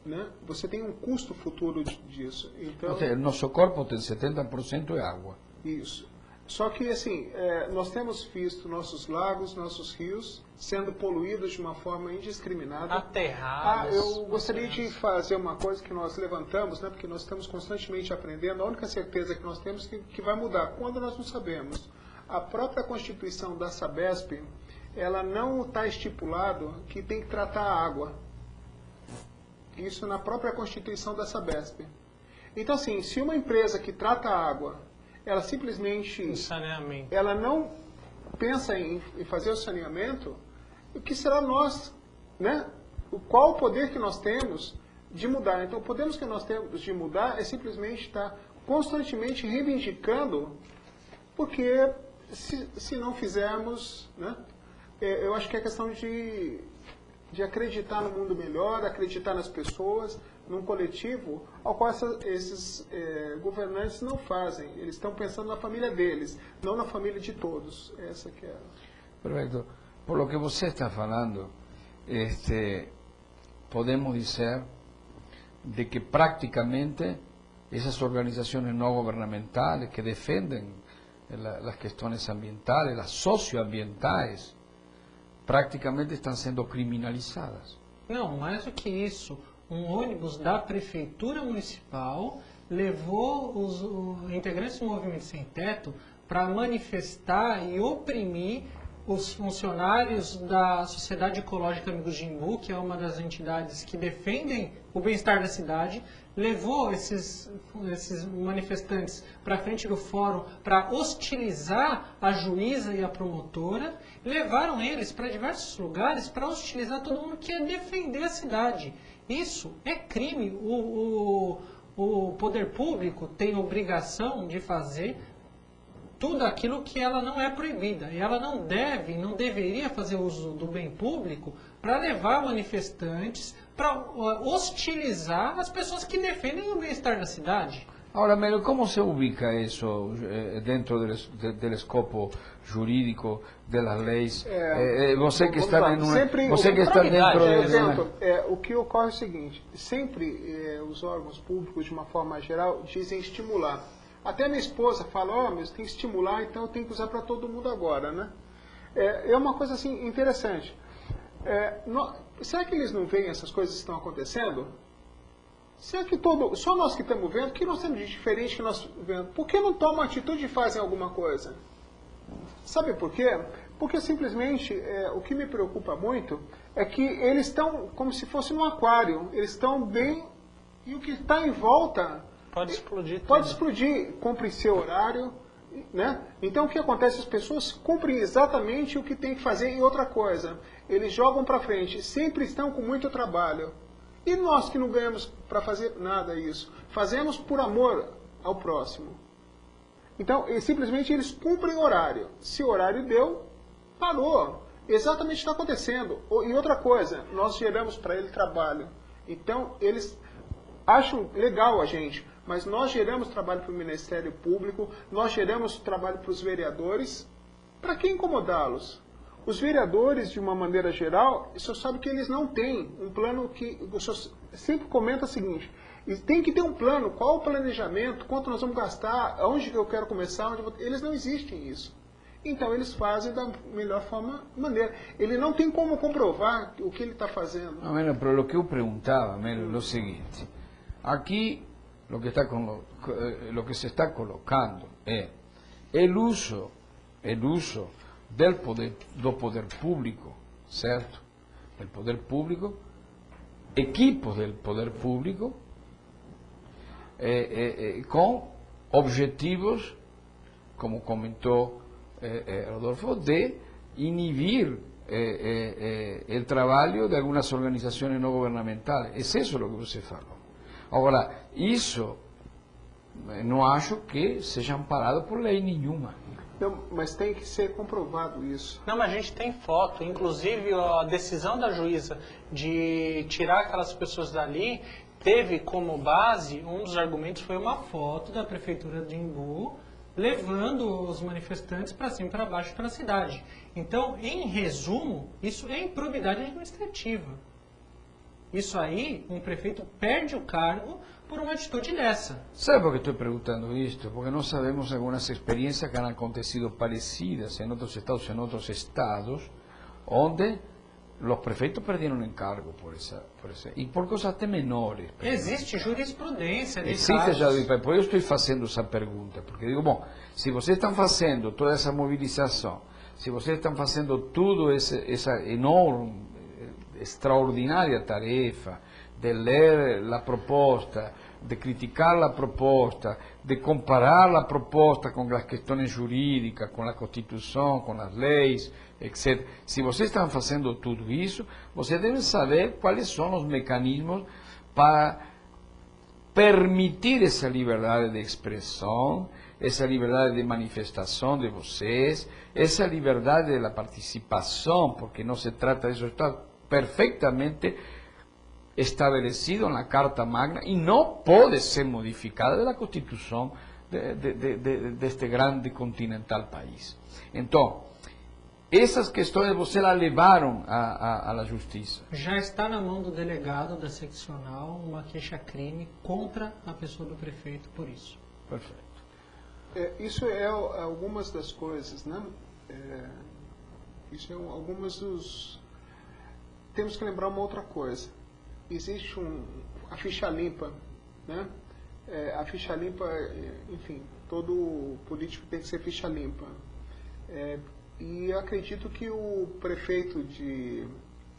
né, você tem um custo futuro disso. Então, nosso corpo tem 70% de água. Isso. Só que, assim, nós temos visto nossos lagos, nossos rios sendo poluídos de uma forma indiscriminada. Aterrados. Eu gostaria de fazer uma coisa que nós levantamos, né, porque nós estamos constantemente aprendendo. A única certeza que nós temos é que vai mudar. Quando nós não sabemos. A própria Constituição da Sabesp, ela não está estipulado que tem que tratar a água. Isso na própria Constituição da Sabesp. Então, assim, se uma empresa que trata a água, ela simplesmente ela não pensa em fazer o saneamento, o que será nós, né? Qual o poder que nós temos de mudar? Então, o poder que nós temos de mudar é simplesmente estar constantemente reivindicando, porque se não fizermos, né? Eu acho que é questão de acreditar no mundo melhor, acreditar nas pessoas, num coletivo, ao qual esses governantes não fazem. Eles estão pensando na família deles, não na família de todos. Essa que é. Perfeito. Por lo que você está falando, podemos dizer de que praticamente essas organizações não governamentais que defendem as questões ambientais, as socioambientais, praticamente estão sendo criminalizadas. Não, mais do que isso. Um ônibus da prefeitura municipal levou os integrantes do Movimento Sem Teto para manifestar e oprimir os funcionários da Sociedade Ecológica Amigos de Imbu, que é uma das entidades que defendem o bem-estar da cidade, levou esses manifestantes para frente do fórum para hostilizar a juíza e a promotora, levaram eles para diversos lugares para hostilizar todo mundo que quer defender a cidade. Isso é crime. O poder público tem obrigação de fazer tudo aquilo que ela não é proibida. E ela não deveria fazer uso do bem público para levar manifestantes, para hostilizar as pessoas que defendem o bem-estar da cidade. Agora, Melo, como se ubica isso dentro do escopo jurídico das leis? Você que está dentro o que ocorre é o seguinte: sempre os órgãos públicos, de uma forma geral, dizem estimular. Até minha esposa fala, mas tem que estimular, então eu tenho que usar para todo mundo agora, né? É uma coisa assim interessante. Será que eles não veem essas coisas que estão acontecendo? Será que só nós que estamos vendo? O que nós temos de diferente que nós vendo? Por que não tomam atitude e fazem alguma coisa? Sabe por quê? Porque simplesmente o que me preocupa muito é que eles estão como se fosse num aquário. Eles estão bem e o que está em volta pode explodir. Pode explodir, cumpre seu horário, né? Então o que acontece? As pessoas cumprem exatamente o que tem que fazer. E outra coisa, eles jogam para frente, sempre estão com muito trabalho. E nós que não ganhamos para fazer nada isso, fazemos por amor ao próximo. Então, simplesmente eles cumprem horário. Se o horário deu, parou. Exatamente está acontecendo. E outra coisa, nós geramos para ele trabalho. Então, eles acham legal a gente, mas nós geramos trabalho para o Ministério Público, nós geramos trabalho para os vereadores. Para que incomodá-los? Os vereadores, de uma maneira geral, o senhor sabe que eles não têm um plano que... O senhor sempre comenta o seguinte, tem que ter um plano, qual o planejamento, quanto nós vamos gastar, onde eu quero começar, eles não existem isso. Então eles fazem da melhor maneira. Ele não tem como comprovar o que ele está fazendo. Não, mas o que eu perguntava, é o seguinte, aqui o que se está colocando é o uso do poder público, certo? El poder público, equipos del poder público, com objetivos, como comentou Rodolfo, de inibir o trabalho de algumas organizações não governamentais. É isso o que você falou. Agora, isso não acho que seja amparado por lei nenhuma. Não, mas tem que ser comprovado isso. Não, mas a gente tem foto. Inclusive, a decisão da juíza de tirar aquelas pessoas dali teve como base, um dos argumentos foi uma foto da prefeitura de Embu levando os manifestantes para cima e para baixo pela cidade. Então, em resumo, isso é improbidade administrativa. Isso aí, um prefeito perde o cargo por uma atitude dessa. Sabe por que estou perguntando isto? Porque nós sabemos algumas experiências que han acontecido parecidas em outros estados, onde os prefeitos perderam encargo por essa, e por coisas até menores. Existe jurisprudência de Existe casos. por isso estou fazendo essa pergunta, porque digo, bom, se vocês estão fazendo toda essa mobilização, se vocês estão fazendo tudo essa enorme, extraordinária tarefa de ler a proposta, de criticar a proposta, de comparar a proposta com as questões jurídicas, com a Constituição, com as leis, etc. Se vocês estão fazendo tudo isso, vocês devem saber quais são os mecanismos para permitir essa liberdade de expressão, essa liberdade de manifestação de vocês, essa liberdade da participação, porque não se trata disso, está perfeitamente estabelecido na Carta Magna e não pode ser modificada da Constituição deste grande continental país. Então, essas questões você las levaram à justiça. Já está na mão do delegado da seccional uma queixa-crime contra a pessoa do prefeito por isso. Perfeito. Isso é algumas das coisas, né? Isso é algumas dos... Temos que lembrar uma outra coisa. Existe a ficha limpa, né? A ficha limpa, enfim, todo político tem que ser ficha limpa. E eu acredito que o prefeito de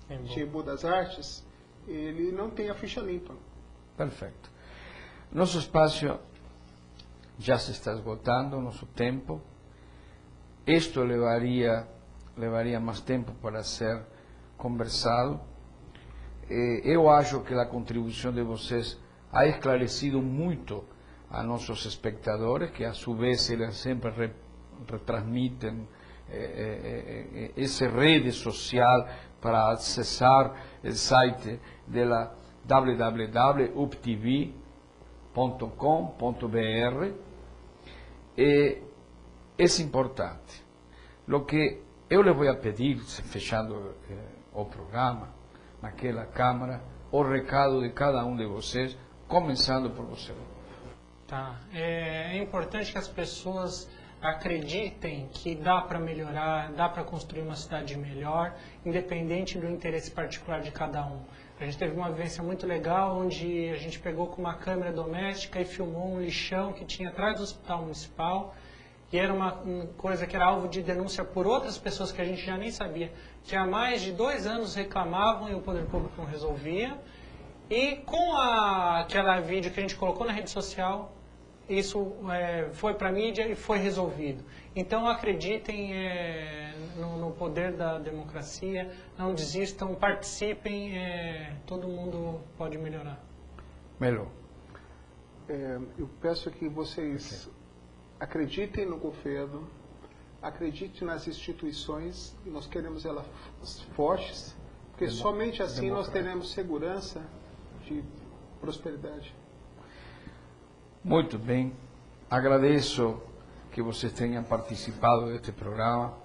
Embu das Artes, ele não tem a ficha limpa. Perfeito. Nosso espaço já se está esgotando, nosso tempo. Isto levaria mais tempo para ser conversado. Eu acho que a contribuição de vocês ha esclarecido muito a nossos espectadores, que a sua vez eles sempre retransmitem essa rede social para acessar o site da www.uptv.com.br. É importante. O que eu lhe vou pedir, fechando o programa, naquela Câmara, o recado de cada um de vocês, começando por você. Tá. É importante que as pessoas acreditem que dá para melhorar, dá para construir uma cidade melhor, independente do interesse particular de cada um. A gente teve uma vivência muito legal, onde a gente pegou com uma câmera doméstica e filmou um lixão que tinha atrás do hospital municipal, e era uma coisa que era alvo de denúncia por outras pessoas que a gente já nem sabia, que há mais de 2 anos reclamavam e o poder público não resolvia. E com aquela vídeo que a gente colocou na rede social, isso foi para a mídia e foi resolvido. Então acreditem no poder da democracia, não desistam, participem, todo mundo pode melhorar. Melo. Eu peço que vocês acreditem no governo, acreditem nas instituições, e nós queremos elas fortes, porque somente assim nós teremos segurança de prosperidade. Muito bem. Agradeço que vocês tenham participado deste programa.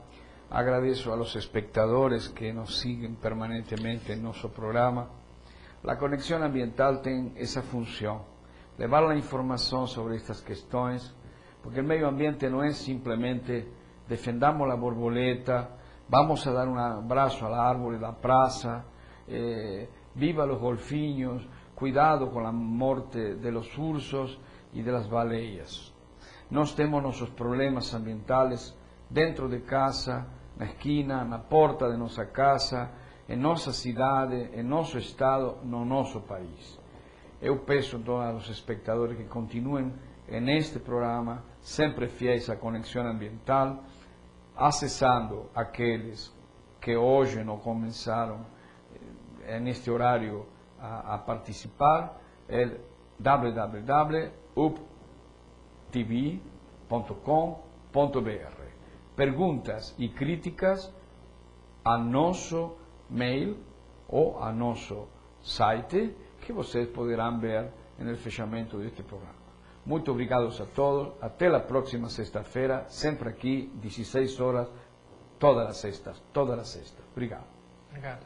Agradeço aos espectadores que nos seguem permanentemente em nosso programa. A Conexão Ambiental tem essa função, levar a informação sobre estas questões, porque o meio ambiente não é simplesmente defendamos a borboleta, vamos a dar um abraço à árvore da praça, viva os golfinhos, cuidado com a morte de los ursos e das baleias. Nós temos nossos problemas ambientais dentro de casa, na esquina, na porta de nossa casa, em nossa cidade, em nosso estado, no nosso país. Eu peço a todos os espectadores que continuem neste programa, sempre fiéis à Conexão Ambiental, acessando aqueles que hoje não começaram neste horário a participar, é www.uptv.com.br. Perguntas e críticas a nosso mail ou a nosso site, que vocês poderão ver no fechamento deste programa. Muito obrigado a todos, até a próxima sexta-feira, sempre aqui, 16 horas, todas as sextas. Obrigado. Obrigado.